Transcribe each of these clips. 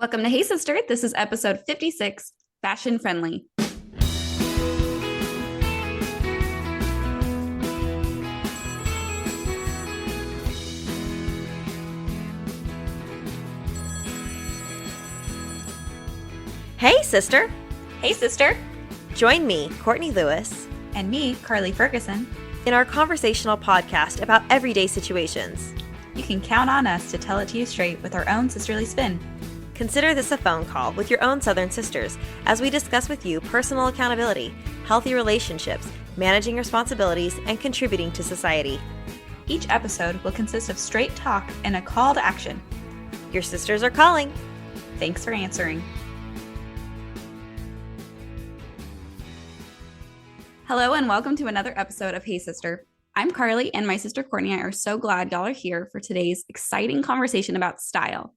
Welcome to Hey Sister. This is episode 56, Fashion Friendly. Hey, sister. Hey, sister. Join me, Courtney Lewis, And me, Carly Ferguson, in our conversational podcast about everyday situations. You can count on us to tell it to you straight with our own sisterly spin. Consider this a phone call with your own Southern sisters as we discuss with you personal accountability, healthy relationships, managing responsibilities, and contributing to society. Each episode will consist of straight talk and a call to action. Your sisters are calling. Thanks for answering. Hello and welcome to another episode of Hey Sister. I'm Carly and my sister Courtney are so glad y'all are here for today's exciting conversation about style.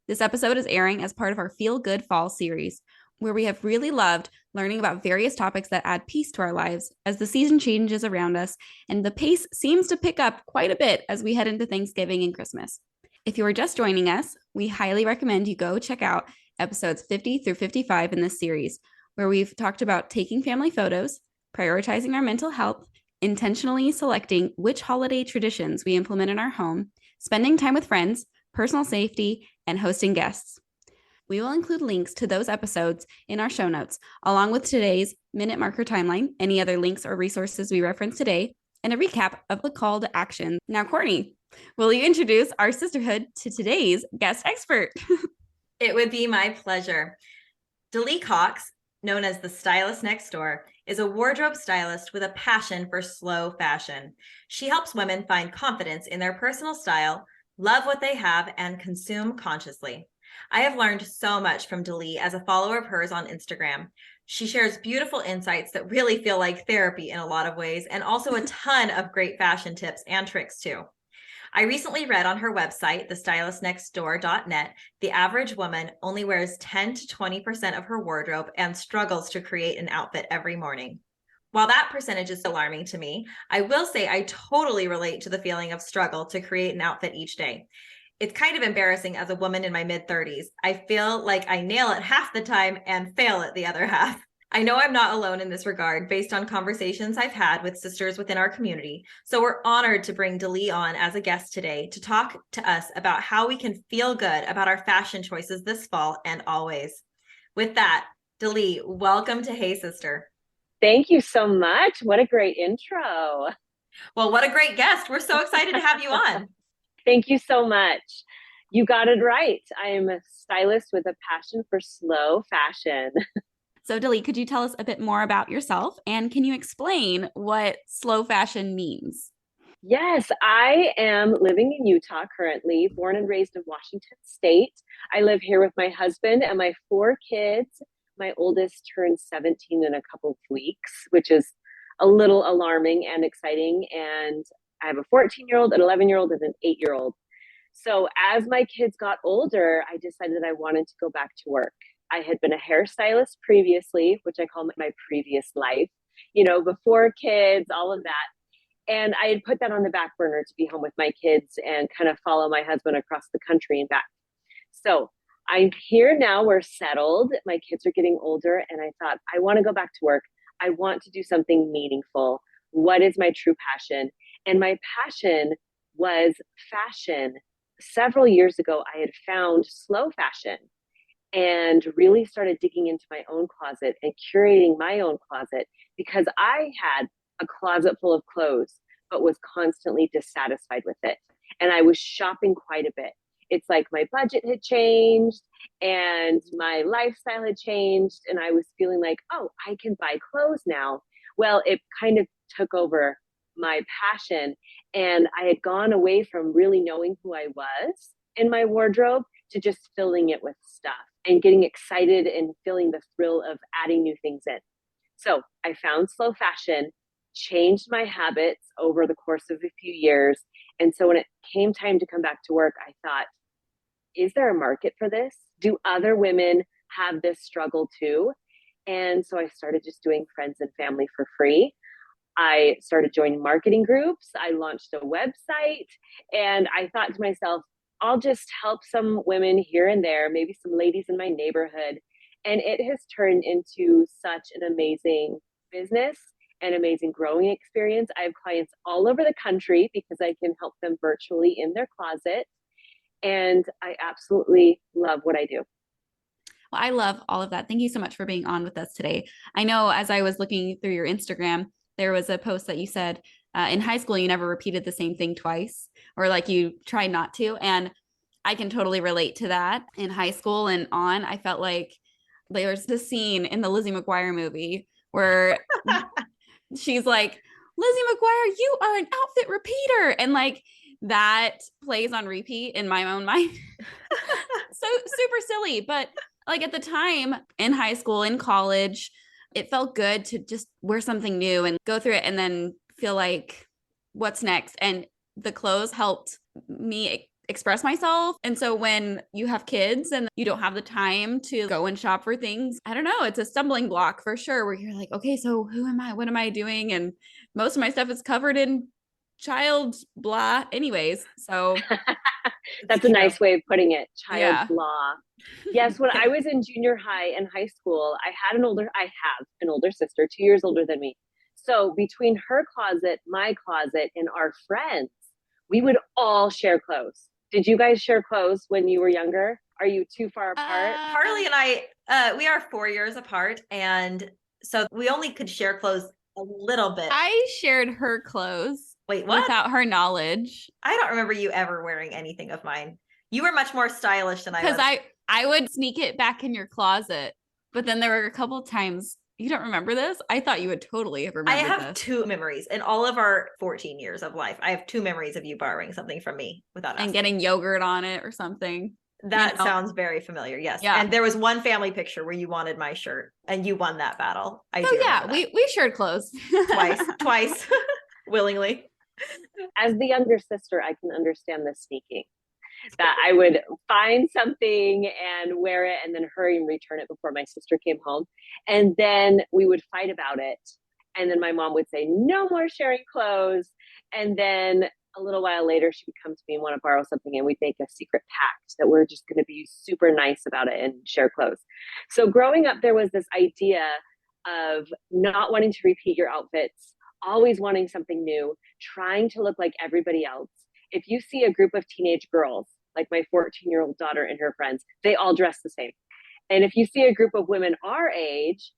This episode is airing as part of our Feel Good Fall series, where we have really loved learning about various topics that add peace to our lives as the season changes around us, and the pace seems to pick up quite a bit as we head into Thanksgiving and Christmas. If you are just joining us, we highly recommend you go check out episodes 50 through 55 in this series, where we've talked about taking family photos, prioritizing our mental health, intentionally selecting which holiday traditions we implement in our home, spending time with friends, personal safety, and hosting guests. We will include links to those episodes in our show notes, along with today's minute marker timeline, any other links or resources we reference today, and a recap of the call to action. Now, Courtney, will you introduce our sisterhood to today's guest expert? It would be my pleasure. Delee Cox, known as the stylist next door, is a wardrobe stylist with a passion for slow fashion. She helps women find confidence in their personal style, love what they have, and consume consciously. I have learned so much from Delee as a follower of hers on Instagram. She shares beautiful insights that really feel like therapy in a lot of ways, and also a ton of great fashion tips and tricks too. I recently read on her website, thestylistnextdoor.net, the average woman only wears 10 to 20% of her wardrobe and struggles to create an outfit every morning. While that percentage is alarming to me, I will say I totally relate to the feeling of struggle to create an outfit each day. It's kind of embarrassing as a woman in my mid-30s. I feel like I nail it half the time and fail at the other half. I know I'm not alone in this regard based on conversations I've had with sisters within our community. So we're honored to bring Delee on as a guest today to talk to us about how we can feel good about our fashion choices this fall and always. With that, Delee, welcome to Hey Sister. Thank you so much. What a great intro. Well, what a great guest. We're so excited to have you on. Thank you so much. You got it right. I am a stylist with a passion for slow fashion. So, Delee, could you tell us a bit more about yourself, and can you explain what slow fashion means? Yes, I am living in Utah currently, born and raised in Washington State. I live here with my husband and my 4 kids. My oldest turned 17 in a couple of weeks, which is a little alarming and exciting. And I have a 14-year-old, an 11-year-old, and an 8-year-old. So as my kids got older, I decided I wanted to go back to work. I had been a hairstylist previously, which I call my previous life, before kids, all of that. And I had put that on the back burner to be home with my kids and kind of follow my husband across the country and back. So I'm here now, we're settled, my kids are getting older, and I thought, I want to go back to work. I want to do something meaningful. What is my true passion? And my passion was fashion. Several years ago, I had found slow fashion and really started digging into my own closet and curating my own closet because I had a closet full of clothes, but was constantly dissatisfied with it. And I was shopping quite a bit. It's like my budget had changed and my lifestyle had changed. And I was feeling like, oh, I can buy clothes now. Well, it kind of took over my passion. And I had gone away from really knowing who I was in my wardrobe to just filling it with stuff and getting excited and feeling the thrill of adding new things in. So I found slow fashion, changed my habits over the course of a few years. And so when it came time to come back to work, I thought, is there a market for this? Do other women have this struggle too? And so I started just doing friends and family for free. I started joining marketing groups. I launched a website and I thought to myself, I'll just help some women here and there, maybe some ladies in my neighborhood. And it has turned into such an amazing business and amazing growing experience. I have clients all over the country because I can help them virtually in their closet. And I absolutely love what I do. Well, I love all of that. Thank you so much for being on with us today. I know as I was looking through your Instagram, there was a post that you said in high school, you never repeated the same thing twice, or like you tried not to. And I can totally relate to that. In high school and on, I felt like there's this scene in the Lizzie McGuire movie where she's like, Lizzie McGuire, you are an outfit repeater. And like that plays on repeat in my own mind. So super silly. But like at the time in high school, in college, it felt good to just wear something new and go through it and then feel like, what's next? And the clothes helped me express myself. And so when you have kids and you don't have the time to go and shop for things, I don't know, it's a stumbling block for sure, where you're like, okay, so who am I? What am I doing? And most of my stuff is covered in child blah anyways. So That's a nice way of putting it. Child yeah. blah. Yes, when I was in junior high and high school, I have an older sister, 2 years older than me. So between her closet, my closet, and our friends, we would all share clothes. Did you guys share clothes when you were younger? Are you too far apart? Carly and I, we are 4 years apart. And so we only could share clothes a little bit. I shared her clothes. Wait, what? Without her knowledge. I don't remember you ever wearing anything of mine. You were much more stylish than I was. Because I would sneak it back in your closet. But then there were a couple of times, you don't remember this? I thought you would totally have remembered this. I have 2 memories in all of our 14 years of life. I have 2 memories of you borrowing something from me without asking. And getting yogurt on it or something. That sounds very familiar. Yes. Yeah. And there was one family picture where you wanted my shirt and you won that battle. We shared clothes. Twice, willingly. As the younger sister, I can understand the sneaking. That I would find something and wear it and then hurry and return it before my sister came home. And then we would fight about it. And then my mom would say, no more sharing clothes. And then a little while later, she would come to me and want to borrow something, and we'd make a secret pact that we're just going to be super nice about it and share clothes. So growing up, there was this idea of not wanting to repeat your outfits, always wanting something new, trying to look like everybody else. If you see a group of teenage girls, like my 14-year-old daughter and her friends, they all dress the same. And if you see a group of women our age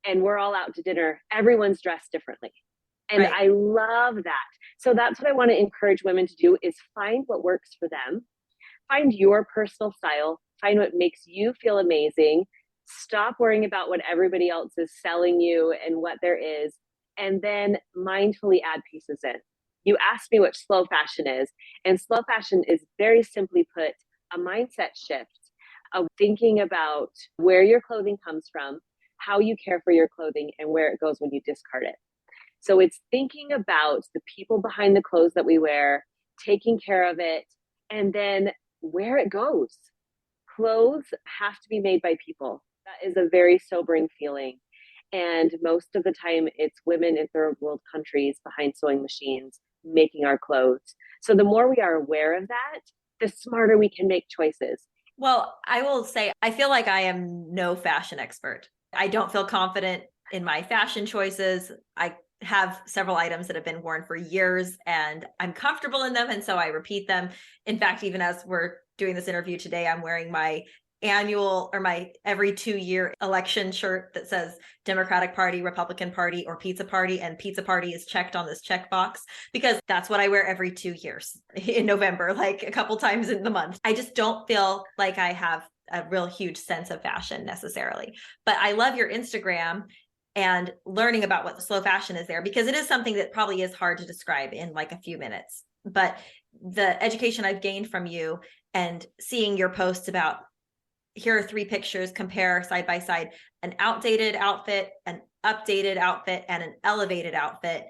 and we're all out to dinner, everyone's dressed differently. And right. I love that. So that's what I want to encourage women to do, is find what works for them. Find your personal style. Find what makes you feel amazing. Stop worrying about what everybody else is selling you and what there is. And then mindfully add pieces in. You asked me what slow fashion is. And slow fashion is, very simply put, a mindset shift of thinking about where your clothing comes from, how you care for your clothing, and where it goes when you discard it. So it's thinking about the people behind the clothes that we wear, taking care of it, and then where it goes. Clothes have to be made by people. That is a very sobering feeling. And most of the time, it's women in third world countries behind sewing machines making our clothes. So the more we are aware of that, the smarter we can make choices. Well, I will say, I feel like I am no fashion expert. I don't feel confident in my fashion choices. I have several items that have been worn for years and I'm comfortable in them. And so I repeat them. In fact, even as we're doing this interview today, I'm wearing my annual or my every 2-year election shirt that says Democratic Party, Republican Party, or Pizza Party. And Pizza Party is checked on this checkbox because that's what I wear every 2 years in November, like a couple times in the month. I just don't feel like I have a real huge sense of fashion necessarily. But I love your Instagram and learning about what slow fashion is there, because it is something that probably is hard to describe in like a few minutes. But the education I've gained from you and seeing your posts about, here are 3 pictures, compare side by side, an outdated outfit, an updated outfit, and an elevated outfit.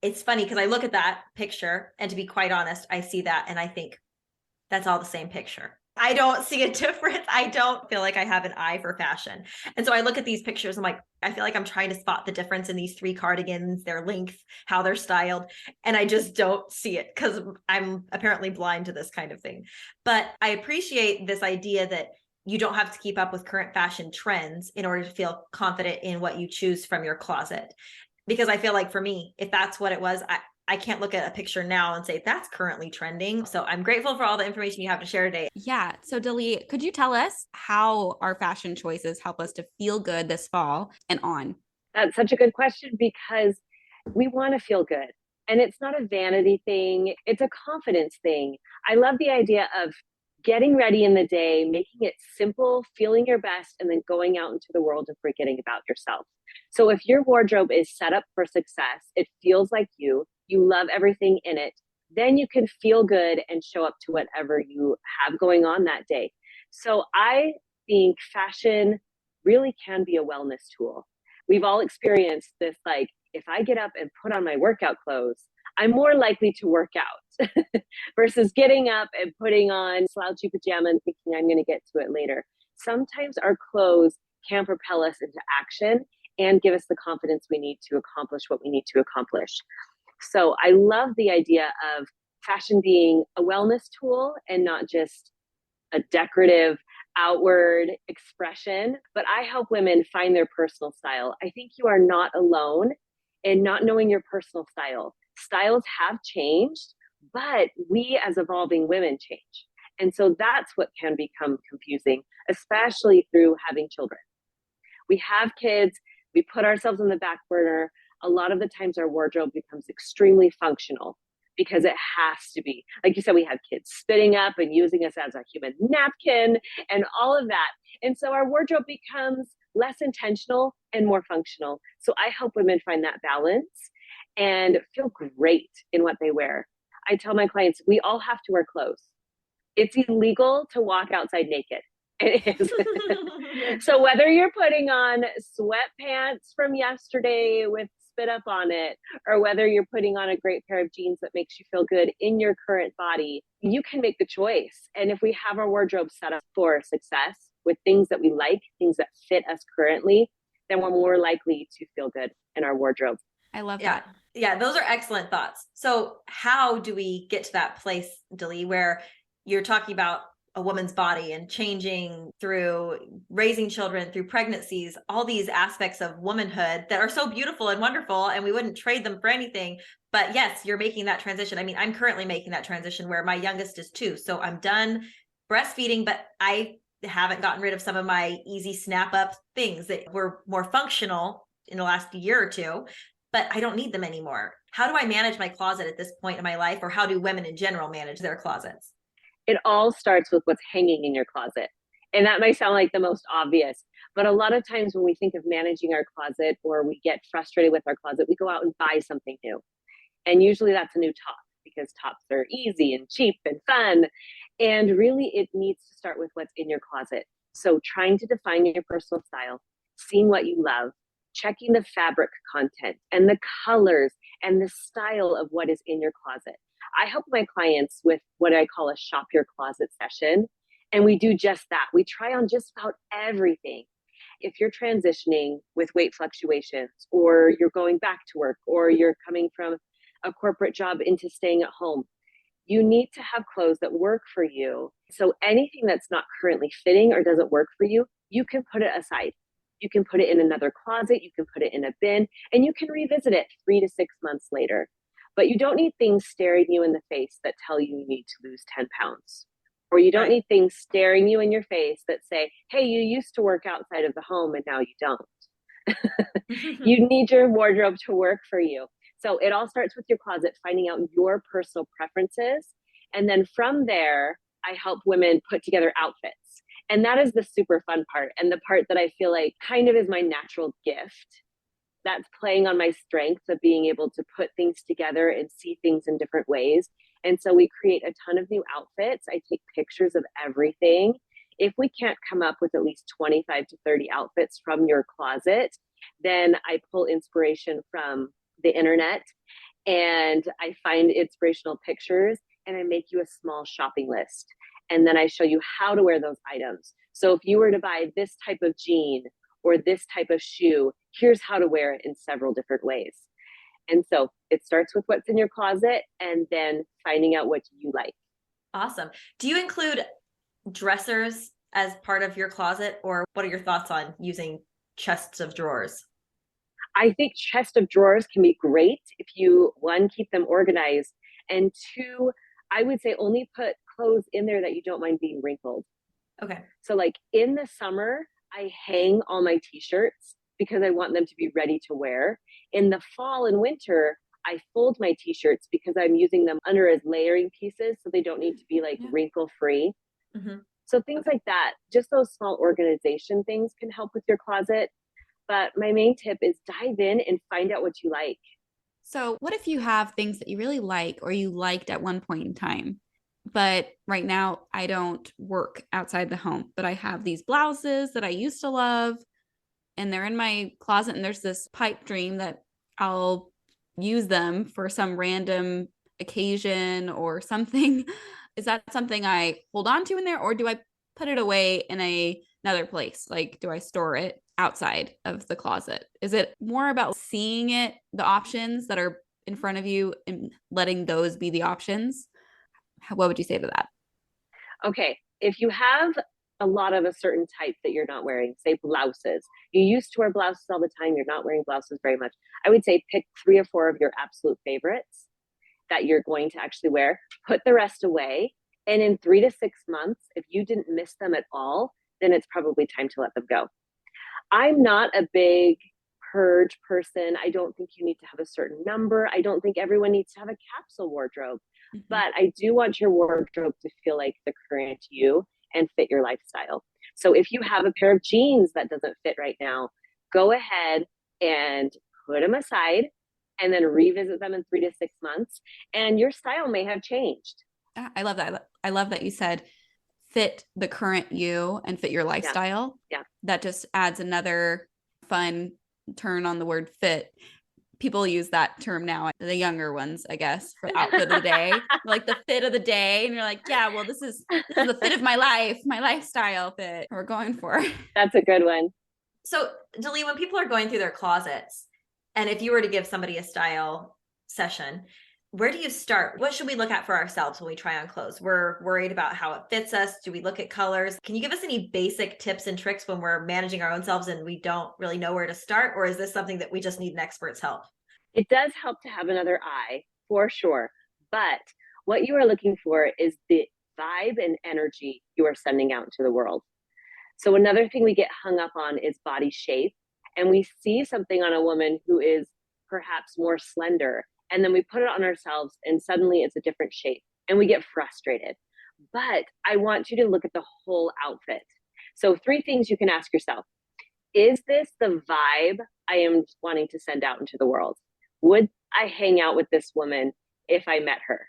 It's funny because I look at that picture and, to be quite honest, I see that and I think that's all the same picture. I don't see a difference. I don't feel like I have an eye for fashion. And so I look at these pictures, I'm like, I feel like I'm trying to spot the difference in these 3 cardigans, their length, how they're styled. And I just don't see it because I'm apparently blind to this kind of thing. But I appreciate this idea that you don't have to keep up with current fashion trends in order to feel confident in what you choose from your closet. Because I feel like for me, if that's what it was, I can't look at a picture now and say that's currently trending. So I'm grateful for all the information you have to share today. Yeah. So, Delee, could you tell us how our fashion choices help us to feel good this fall and on? That's such a good question because we want to feel good. And it's not a vanity thing, it's a confidence thing. I love the idea of getting ready in the day, making it simple, feeling your best, and then going out into the world and forgetting about yourself. So if your wardrobe is set up for success, it feels like you love everything in it, then you can feel good and show up to whatever you have going on that day. So I think fashion really can be a wellness tool. We've all experienced this, like, if I get up and put on my workout clothes, I'm more likely to work out versus getting up and putting on slouchy pajama and thinking I'm going to get to it later. Sometimes our clothes can propel us into action and give us the confidence we need to accomplish what we need to accomplish. So I love the idea of fashion being a wellness tool and not just a decorative outward expression, but I help women find their personal style. I think you are not alone in not knowing your personal style. Styles have changed, but we as evolving women change. And so that's what can become confusing, especially through having children. We have kids, we put ourselves on the back burner. A lot of the times our wardrobe becomes extremely functional because it has to be. Like you said, we have kids spitting up and using us as a human napkin and all of that. And so our wardrobe becomes less intentional and more functional. So I help women find that balance and feel great in what they wear. I tell my clients, we all have to wear clothes. It's illegal to walk outside naked. It is. So whether you're putting on sweatpants from yesterday with spit up on it, or whether you're putting on a great pair of jeans that makes you feel good in your current body, you can make the choice. And if we have our wardrobe set up for success with things that we like, things that fit us currently, then we're more likely to feel good in our wardrobe. I love that. Yeah, those are excellent thoughts. So how do we get to that place, Delee, where you're talking about a woman's body and changing through raising children, through pregnancies, all these aspects of womanhood that are so beautiful and wonderful, and we wouldn't trade them for anything. But yes, you're making that transition. I mean, I'm currently making that transition where my youngest is 2. So I'm done breastfeeding, but I haven't gotten rid of some of my easy snap up things that were more functional in the last year or 2, but I don't need them anymore. How do I manage my closet at this point in my life, or how do women in general manage their closets? It all starts with what's hanging in your closet. And that might sound like the most obvious, but a lot of times when we think of managing our closet or we get frustrated with our closet, we go out and buy something new. And usually that's a new top because tops are easy and cheap and fun. And really it needs to start with what's in your closet. So trying to define your personal style, seeing what you love, checking the fabric content and the colors and the style of what is in your closet. I help my clients with what I call a shop your closet session. And we do just that. We try on just about everything. If you're transitioning with weight fluctuations, or you're going back to work, or you're coming from a corporate job into staying at home, you need to have clothes that work for you. So anything that's not currently fitting or doesn't work for you, you can put it aside. You can put it in another closet, you can put it in a bin, and you can revisit it 3 to 6 months later. But you don't need things staring you in the face that tell you you need to lose 10 pounds. Or you don't need things staring you in your face that say, hey, you used to work outside of the home and now you don't. You need your wardrobe to work for you. So it all starts with your closet, finding out your personal preferences. And then from there, I help women put together outfits. And that is the super fun part. And the part that I feel like kind of is my natural gift. That's playing on my strengths of being able to put things together and see things in different ways. And so we create a ton of new outfits. I take pictures of everything. If we can't come up with at least 25 to 30 outfits from your closet, then I pull inspiration from the internet and I find inspirational pictures and I make you a small shopping list. And then I show you how to wear those items. So if you were to buy this type of jean or this type of shoe, here's how to wear it in several different ways. And so it starts with what's in your closet and then finding out what you like. Awesome. Do you include dressers as part of your closet, or what are your thoughts on using chests of drawers? I think chest of drawers can be great if you, one, keep them organized, and two, I would say only put clothes in there that you don't mind being wrinkled. Okay. So like in the summer, I hang all my t-shirts because I want them to be ready to wear. In the fall and winter, I fold my t-shirts because I'm using them under as layering pieces so they don't need to be like wrinkle free. Mm-hmm. So things like that, just those small organization things can help with your closet. But my main tip is dive in and find out what you like. So what if you have things that you really like or you liked at one point in time, but right now I don't work outside the home, but I have these blouses that I used to love and they're in my closet and there's this pipe dream that I'll use them for some random occasion or something. Is that something I hold on to in there, or do I put it away in another place? Like, do I store it outside of the closet? Is it more about seeing it, the options that are in front of you and letting those be the options? What would you say to that? Okay, if you have a lot of a certain type that you're not wearing, say blouses, you used to wear blouses all the time, you're not wearing blouses very much, I would say pick 3 or 4 of your absolute favorites that you're going to actually wear, put the rest away, and in 3 to 6 months, if you didn't miss them at all, then it's probably time to let them go. I'm not a big purge person. I don't think you need to have a certain number. I don't think everyone needs to have a capsule wardrobe, but I do want your wardrobe to feel like the current you and fit your lifestyle. So if you have a pair of jeans that doesn't fit right now, go ahead and put them aside and then revisit them in 3 to 6 months, and your style may have changed. I love that. I love that you said fit the current you and fit your lifestyle. Yeah. That just adds another fun turn on the word fit. People use that term now, the younger ones, I guess, for outfit of the day, like the fit of the day. And you're like, yeah, well, this is the fit of my life, my lifestyle fit we're going for. That's a good one. So, Delee, when people are going through their closets, and if you were to give somebody a style session, where do you start? What should we look at for ourselves when we try on clothes? We're worried about how it fits us. Do we look at colors? Can you give us any basic tips and tricks when we're managing our own selves and we don't really know where to start? Or is this something that we just need an expert's help? It does help to have another eye, for sure. But what you are looking for is the vibe and energy you are sending out into the world. So another thing we get hung up on is body shape. And we see something on a woman who is perhaps more slender, and then we put it on ourselves and suddenly it's a different shape and we get frustrated. But I want you to look at the whole outfit. So 3 things you can ask yourself. Is this the vibe I am wanting to send out into the world? Would I hang out with this woman if I met her?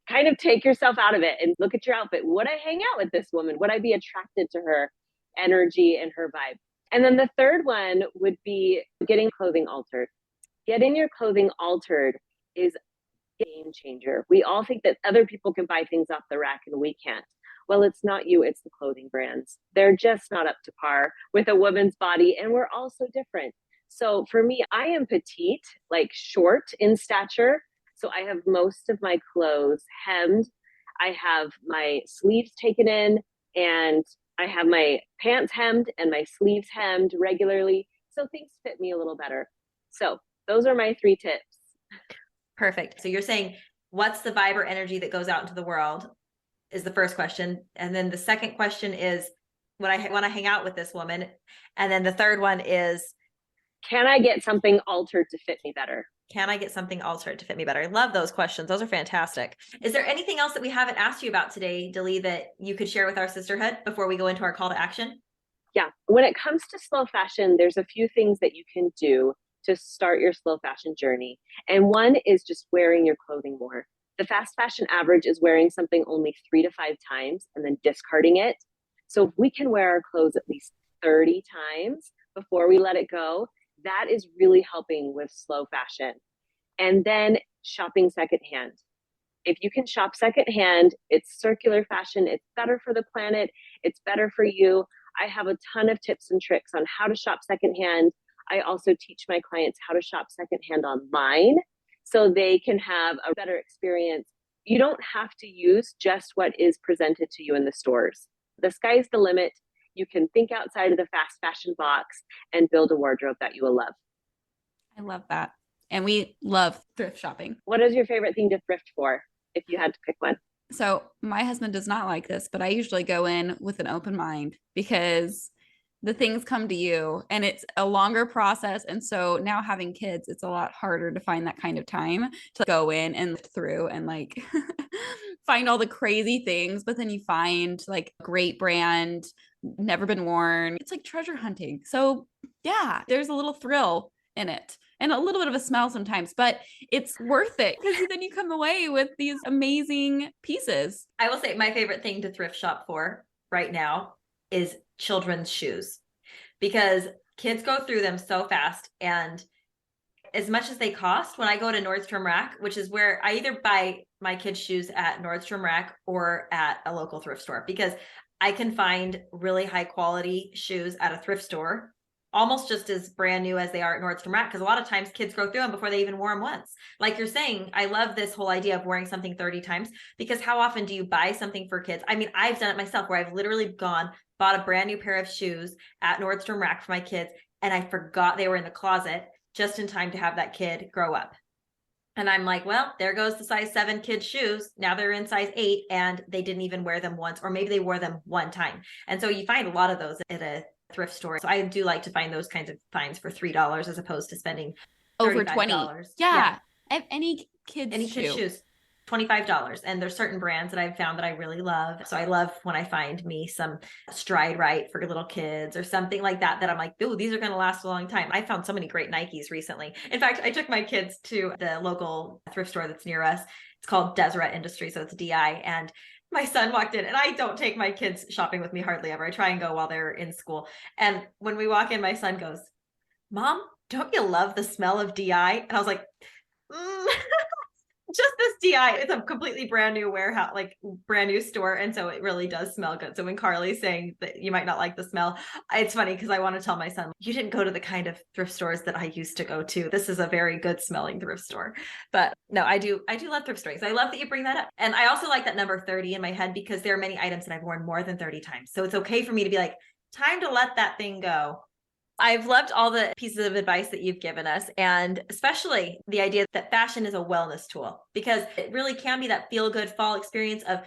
Kind of take yourself out of it and look at your outfit. Would I hang out with this woman? Would I be attracted to her energy and her vibe? And then the third one would be getting clothing altered. Getting your clothing altered is a game changer. We all think that other people can buy things off the rack and we can't. Well, it's not you, it's the clothing brands. They're just not up to par with a woman's body, and we're all so different. So for me, I am petite, like short in stature. So I have most of my clothes hemmed. I have my sleeves taken in, and I have my pants hemmed and my sleeves hemmed regularly. So things fit me a little better. So those are my 3 tips. Perfect. So you're saying, what's the vibe or energy that goes out into the world is the first question. And then the second question is, when I want to hang out with this woman. And then the third one is, can I get something altered to fit me better? Can I get something altered to fit me better? I love those questions. Those are fantastic. Is there anything else that we haven't asked you about today, Delee, that you could share with our sisterhood before we go into our call to action? Yeah. When it comes to slow fashion, there's a few things that you can do to start your slow fashion journey. And one is just wearing your clothing more. The fast fashion average is wearing something only 3 to 5 times and then discarding it. So if we can wear our clothes at least 30 times before we let it go, that is really helping with slow fashion. And then shopping secondhand. If you can shop secondhand, it's circular fashion. It's better for the planet. It's better for you. I have a ton of tips and tricks on how to shop secondhand. I also teach my clients how to shop secondhand online so they can have a better experience. You don't have to use just what is presented to you in the stores. The sky's the limit. You can think outside of the fast fashion box and build a wardrobe that you will love. I love that. And we love thrift shopping. What is your favorite thing to thrift for, if you had to pick one? So my husband does not like this, but I usually go in with an open mind because the things come to you and it's a longer process. And so now having kids, it's a lot harder to find that kind of time to go in and look through and like find all the crazy things. But then you find like great brand, never been worn. It's like treasure hunting. So yeah, there's a little thrill in it and a little bit of a smell sometimes, but it's worth it because then you come away with these amazing pieces. I will say my favorite thing to thrift shop for right now is children's shoes, because kids go through them so fast. And as much as they cost, when I go to Nordstrom Rack, which is where I either buy my kids' shoes at Nordstrom Rack or at a local thrift store, because I can find really high quality shoes at a thrift store almost just as brand new as they are at Nordstrom Rack, because a lot of times kids go through them before they even wore them once. Like you're saying, I love this whole idea of wearing something 30 times, because how often do you buy something for kids? I mean, I've done it myself where I've literally bought a brand new pair of shoes at Nordstrom Rack for my kids, and I forgot they were in the closet just in time to have that kid grow up. And I'm like, well, there goes the size 7 kids' shoes. Now they're in size 8 and they didn't even wear them once, or maybe they wore them one time. And so you find a lot of those at a thrift store. So I do like to find those kinds of finds for $3 as opposed to spending over 20. Yeah. Any kid's shoes, $25. And there's certain brands that I've found that I really love. So I love when I find me some Stride Right for little kids or something like that, that I'm like, oh, these are going to last a long time. I found so many great Nikes recently. In fact, I took my kids to the local thrift store that's near us. It's called Deseret Industries. So it's DI. And my son walked in, and I don't take my kids shopping with me hardly ever. I try and go while they're in school. And when we walk in, my son goes, Mom, don't you love the smell of DI? And I was like, just this DI. It's a completely brand new warehouse, like brand new store. And so it really does smell good. So when Carly's saying that you might not like the smell, it's funny because I want to tell my son, you didn't go to the kind of thrift stores that I used to go to. This is a very good smelling thrift store. But no, I do love thrift stores. I love that you bring that up. And I also like that number 30 in my head, because there are many items that I've worn more than 30 times. So it's okay for me to be like, time to let that thing go. I've loved all the pieces of advice that you've given us, and especially the idea that fashion is a wellness tool, because it really can be that feel-good fall experience of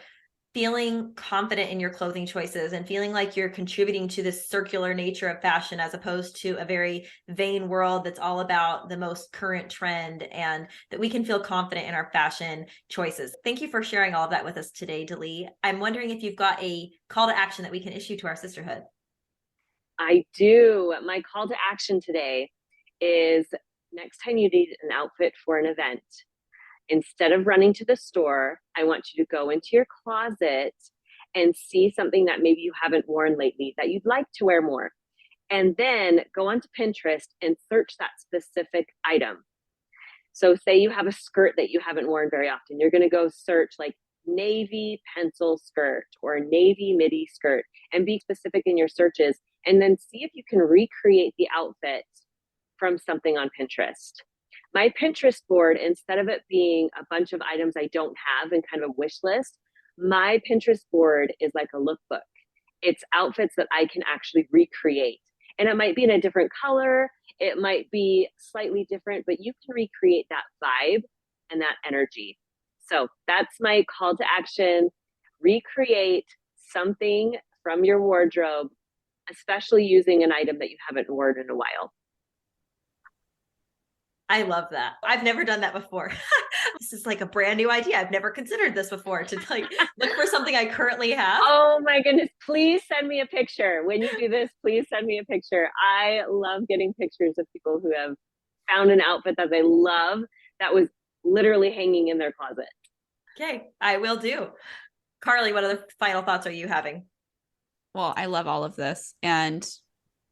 feeling confident in your clothing choices and feeling like you're contributing to this circular nature of fashion, as opposed to a very vain world that's all about the most current trend, and that we can feel confident in our fashion choices. Thank you for sharing all of that with us today, Delee. I'm wondering if you've got a call to action that we can issue to our sisterhood. I do. My call to action today is, next time you need an outfit for an event, instead of running to the store, I want you to go into your closet and see something that maybe you haven't worn lately that you'd like to wear more. And then go onto Pinterest and search that specific item. So say you have a skirt that you haven't worn very often. You're going to go search like navy pencil skirt or navy midi skirt, and be specific in your searches. And then see if you can recreate the outfit from something on Pinterest. My Pinterest board, instead of it being a bunch of items I don't have and kind of a wish list, my Pinterest board is like a lookbook. It's outfits that I can actually recreate. And it might be in a different color, it might be slightly different, but you can recreate that vibe and that energy. So that's my call to action. Recreate something from your wardrobe, especially using an item that you haven't worn in a while. I love that. I've never done that before. This is like a brand new idea. I've never considered this before, to like look for something I currently have. Oh my goodness. Please send me a picture. When you do this, please send me a picture. I love getting pictures of people who have found an outfit that they love that was literally hanging in their closet. Okay, I will do. Carly, what other final thoughts are you having? Well, I love all of this. And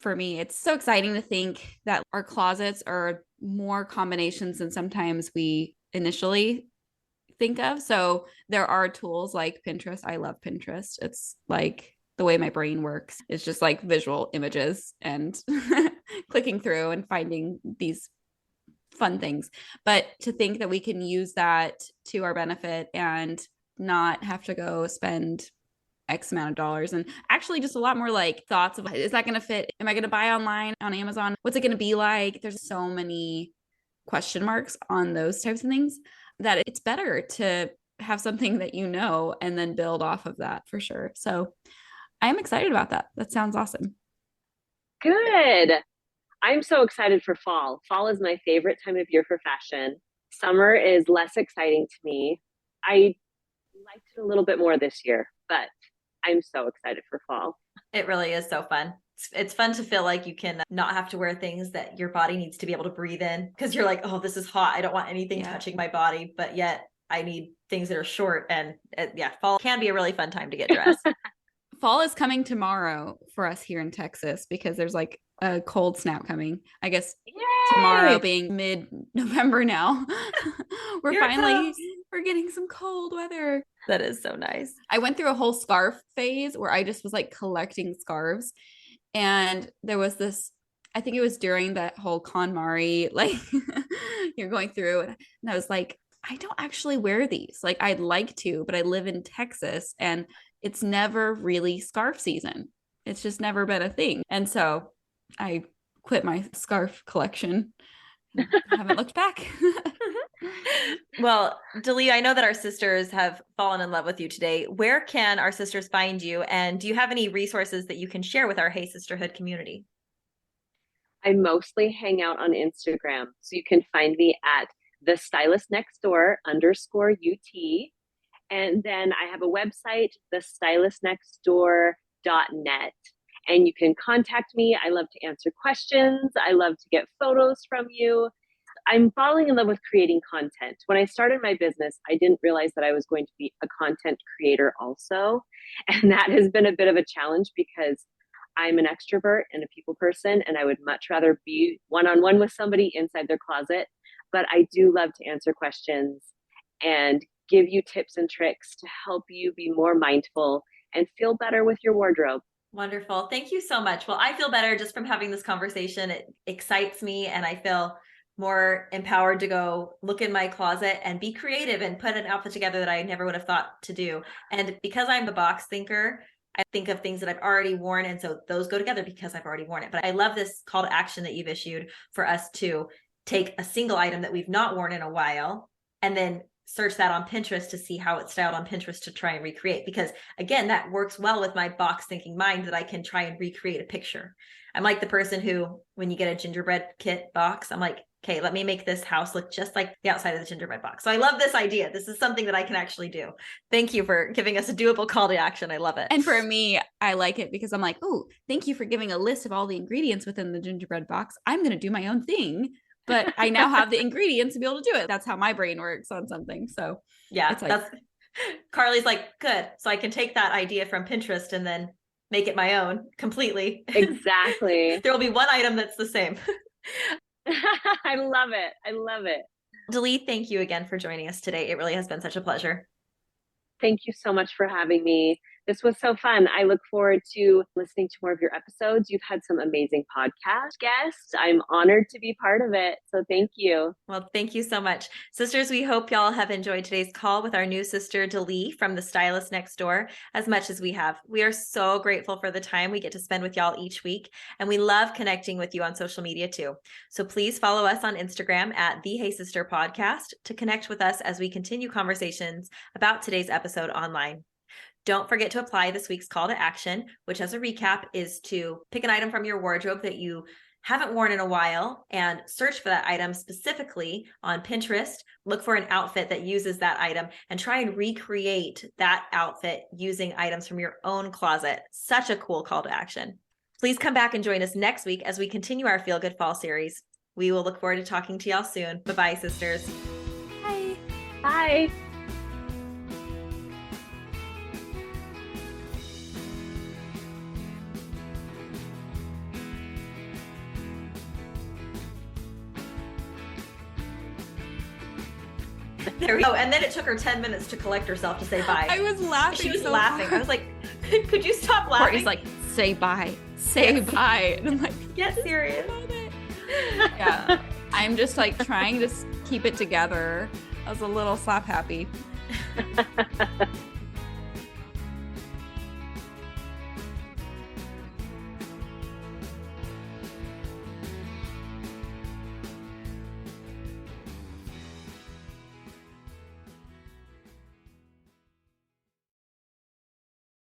for me, it's so exciting to think that our closets are more combinations than sometimes we initially think of. So there are tools like Pinterest. I love Pinterest. It's like the way my brain works. It's just like visual images and clicking through and finding these fun things. But to think that we can use that to our benefit and not have to go spend X amount of dollars, and actually just a lot more like thoughts of, is that going to fit? Am I going to buy online on Amazon? What's it going to be like? There's so many question marks on those types of things that it's better to have something that you know and then build off of that for sure. So I'm excited about that. That sounds awesome. Good. I'm so excited for fall. Fall is my favorite time of year for fashion. Summer is less exciting to me. I liked it a little bit more this year, but I'm so excited for fall. It really is so fun. It's fun to feel like you can not have to wear things that your body needs to be able to breathe in, because you're like, oh, this is hot. I don't want anything touching my body, but yet I need things that are short. And fall can be a really fun time to get dressed. Fall is coming tomorrow for us here in Texas because there's like a cold snap coming. I guess tomorrow being mid-November now. we're getting some cold weather. That is so nice. I went through a whole scarf phase where I just was like collecting scarves. And there was this, I think it was during that whole KonMari, like you're going through, and I was like, I don't actually wear these. Like I'd like to, but I live in Texas and it's never really scarf season. It's just never been a thing. And so I quit my scarf collection. Haven't looked back. Well, Delee, I know that our sisters have fallen in love with you today. Where can our sisters find you? And do you have any resources that you can share with our Hey Sisterhood community? I mostly hang out on Instagram. So you can find me at the stylist next door _UT. And then I have a website, thestylistnextdoor.net. And you can contact me. I love to answer questions. I love to get photos from you. I'm falling in love with creating content. When I started my business, I didn't realize that I was going to be a content creator also. And that has been a bit of a challenge because I'm an extrovert and a people person, and I would much rather be one-on-one with somebody inside their closet. But I do love to answer questions and give you tips and tricks to help you be more mindful and feel better with your wardrobe. Wonderful. Thank you so much. Well, I feel better just from having this conversation. It excites me and I feel more empowered to go look in my closet and be creative and put an outfit together that I never would have thought to do. And because I'm the box thinker, I think of things that I've already worn. And so those go together because I've already worn it. But I love this call to action that you've issued for us to take a single item that we've not worn in a while and then search that on Pinterest to see how it's styled on Pinterest to try and recreate. Because again, that works well with my box thinking mind that I can try and recreate a picture. I'm like the person who, when you get a gingerbread kit box, I'm like, okay, let me make this house look just like the outside of the gingerbread box. So I love this idea. This is something that I can actually do. Thank you for giving us a doable call to action. I love it. And for me, I like it because I'm like, oh, thank you for giving a list of all the ingredients within the gingerbread box. I'm going to do my own thing, but I now have the ingredients to be able to do it. That's how my brain works on something. So yeah, that's Carly's like, good. So I can take that idea from Pinterest and then make it my own completely. Exactly. There will be one item that's the same. I love it. I love it. Delee, thank you again for joining us today. It really has been such a pleasure. Thank you so much for having me. This was so fun. I look forward to listening to more of your episodes. You've had some amazing podcast guests. I'm honored to be part of it. So thank you. Well, thank you so much. Sisters, we hope y'all have enjoyed today's call with our new sister, Delee, from the Stylist Next Door, as much as we have. We are so grateful for the time we get to spend with y'all each week, and we love connecting with you on social media too. So please follow us on Instagram at the Hey Sister Podcast to connect with us as we continue conversations about today's episode online. Don't forget to apply this week's call to action, which as a recap is to pick an item from your wardrobe that you haven't worn in a while and search for that item specifically on Pinterest. Look for an outfit that uses that item and try and recreate that outfit using items from your own closet. Such a cool call to action. Please come back and join us next week as we continue our Feel Good Fall series. We will look forward to talking to y'all soon. Bye-bye, sisters. Bye. Bye. There we go. And then it took her 10 minutes to collect herself to say bye. I was laughing. She was so laughing. hard. I was like, could you stop laughing? Courtney's like, say bye. Say bye. And I'm like, get serious. Yeah. I'm just like trying to keep it together. I was a little slap happy.